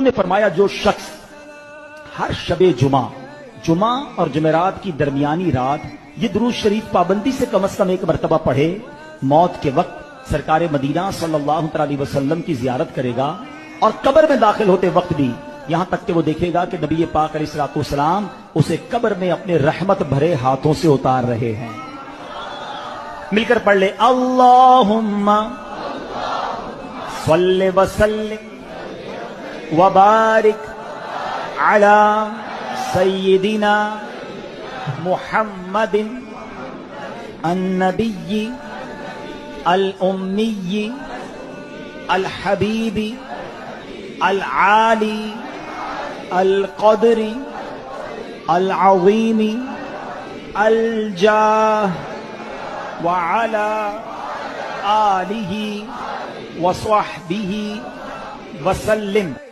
نے فرمایا جو شخص ہر شب جمعہ اور جمعرات کی درمیانی رات یہ درود شریف پابندی سے کم از کم ایک مرتبہ پڑھے، موت کے وقت سرکار مدینہ صلی اللہ علیہ وسلم کی زیارت کرے گا، اور قبر میں داخل ہوتے وقت بھی یہاں تک کہ وہ دیکھے گا کہ نبی پاک علیہ الصلوۃ والسلام اسے قبر میں اپنے رحمت بھرے ہاتھوں سے اتار رہے ہیں۔ مل کر پڑھ لے، اللہم صلی وسلم وبارک علی سیدنا محمد النبی الامی الحبیب العالی القدر العظیم الجاہ وعلی آلہ وصحبہ وسلم۔